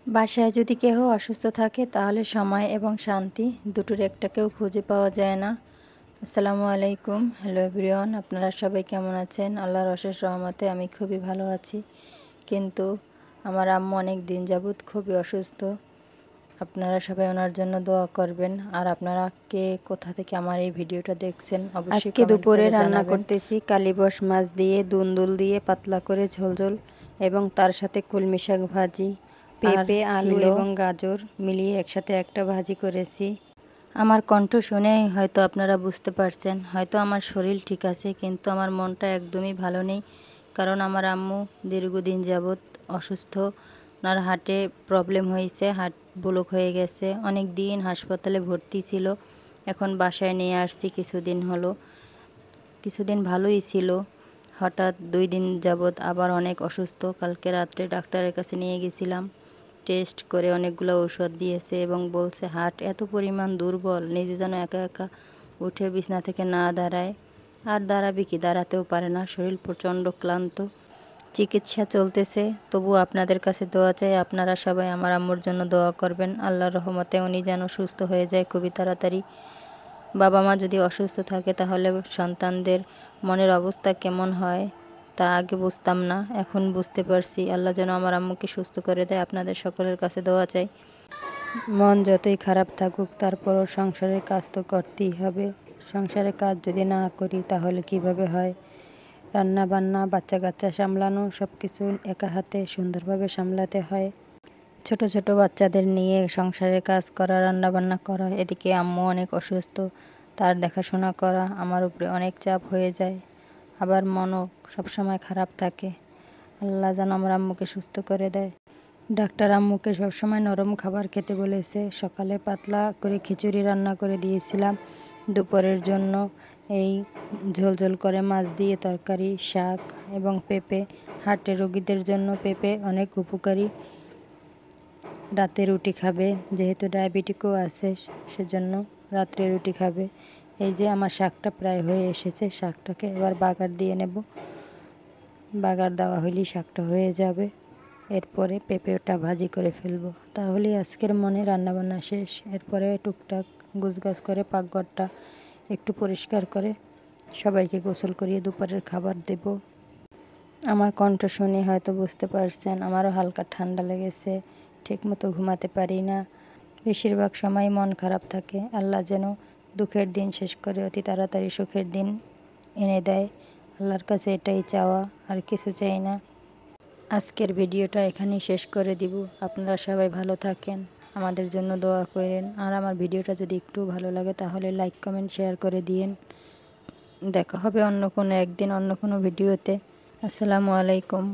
বাসায় যদি কেহ অসুস্থ থাকে তাহলে সময় এবং শান্তি দুটোর একটাকেও খুঁজে পাওয়া যায় না। আসসালামু আলাইকুম, হ্যালো এভরিওয়ান, আপনারা সবাই কেমন আছেন? আল্লাহর অশেষ রহমতে আমি খুবই ভালো আছি। কিন্তু আমার আম্মু অনেক দিন যাবৎ খুবই অসুস্থ। আপনারা সবাই ওনার জন্য দোয়া করবেন। আর আপনারা কে কোথা থেকে আমার এই ভিডিওটা দেখছেন অবশ্যই আজকে কমেন্ট দুপুরে করে রান্না জানাবেন। করতেছি কালীবস মাছ দিয়ে দুন্দুল দিয়ে পাতলা করে ঝোল এবং তার সাথে কলমি শাক ভাজি, পেঁপে, আলু এবং গাজর মিলিয়ে একসাথে একটা ভাজি করেছি। আমার কণ্ঠ শুনেই হয়তো আপনারা বুঝতে পারছেন, হয়তো আমার শরীর ঠিক আছে কিন্তু আমার মনটা একদমই ভালো নেই। কারণ আমার আম্মু দীর্ঘদিন যাবৎ অসুস্থ। ওনার হার্টে প্রবলেম হয়েছে, হার্ট ব্লক হয়ে গেছে। অনেক দিন হাসপাতালে ভর্তি ছিল, এখন বাসায় নিয়ে আসছি কিছুদিন হলো। কিছুদিন ভালোই ছিল, হঠাৎ 2 দিন যাবৎ আবার অনেক অসুস্থ। কালকে রাত্রে ডাক্তারের কাছে নিয়ে গেছিলাম, টেস্ট করে অনেকগুলো ঔষধ দিয়েছে এবং বলছে হার্ট এত পরিমাণ দুর্বল, নিজে যেন একা একা উঠে বিছনা থেকে না দাঁড়ায়। আর দাঁড়াবে কি, দাঁড়াতেও পারে না, শরীর প্রচণ্ড ক্লান্ত। চিকিৎসা চলতেছে, তবু আপনাদের কাছে দোয়া চাই, আপনারা সবাই আমার আম্মুর জন্য দোয়া করবেন। আল্লাহর রহমতে উনি যেন সুস্থ হয়ে যায় খুবই তাড়াতাড়ি। বাবা মা যদি অসুস্থ থাকে তাহলে সন্তানদের মনের অবস্থা কেমন হয় তা আগে বুঝতাম না, এখন বুঝতে পারছি। আল্লাহ যেন আমার আম্মুকে সুস্থ করে দেয়, আপনাদের সকলের কাছে দোয়া চাই। মন যতই খারাপ থাকুক তারপরও সংসারের কাজ তো করতেই হবে। সংসারের কাজ যদি না করি তাহলে কিভাবে হয়? রান্না বান্না, বাচ্চা কাচ্চা সামলানো, সব কিছু একা হাতে সুন্দরভাবে সামলাতে হয়। ছোট ছোট বাচ্চাদের নিয়ে সংসারের কাজ করা, রান্না বান্না করা, এদিকে আম্মু অনেক অসুস্থ, তার দেখাশোনা করা আমার উপরে অনেক চাপ হয়ে যায়। আবার মনও সবসময় খারাপ থাকে। আল্লাহ যেন আমার আম্মুকে সুস্থ করে দেয়। ডাক্তার আম্মুকে সবসময় নরম খাবার খেতে বলেছে। সকালে পাতলা করে খিচুড়ি রান্না করে দিয়েছিলাম, দুপুরের জন্য এই ঝোল করে মাছ দিয়ে তরকারি, শাক এবং পেঁপে। হার্টের রোগীদের জন্য পেঁপে অনেক উপকারী। রাতে রুটি খাবে, যেহেতু ডায়াবেটিকও আছে সেজন্য রাত্রে রুটি খাবে। এই যে আমার শাকটা প্রায় হয়ে এসেছে, শাকটাকে এবার বাগার দিয়ে নেব। বাগার দেওয়া হলেই শাকটা হয়ে যাবে। এরপরে পেঁপেটা ভাজি করে ফেলবো, তাহলেই আজকের মনে রান্নাবান্না শেষ। এরপরে টুকটাক গুছগাছ করে পাকঘরটা একটু পরিষ্কার করে সবাইকে গোসল করিয়ে দুপুরের খাবার দেব। আমার কণ্ঠ শুনে হয়তো বুঝতে পারছেন আমারও হালকা ঠান্ডা লেগেছে, ঠিকমতো ঘুমাতে পারি না, বেশিরভাগ সময় মন খারাপ থাকে। আল্লাহ যেন দুঃখের দিন শেষ করে অতি তাড়াতাড়ি সুখের দিন এনে দেয়। আল্লাহর কাছে এটাই চাওয়া, আর কিছু চাই না। আজকের ভিডিওটা এখানেই শেষ করে দিব। আপনারা সবাই ভালো থাকেন, আমাদের জন্য দোয়া করেন। আর আমার ভিডিওটা যদি একটু ভালো লাগে তাহলে লাইক কমেন্ট শেয়ার করে দিয়েন। দেখা হবে অন্য কোনো একদিন অন্য কোনো ভিডিওতে। আসসালামু আলাইকুম।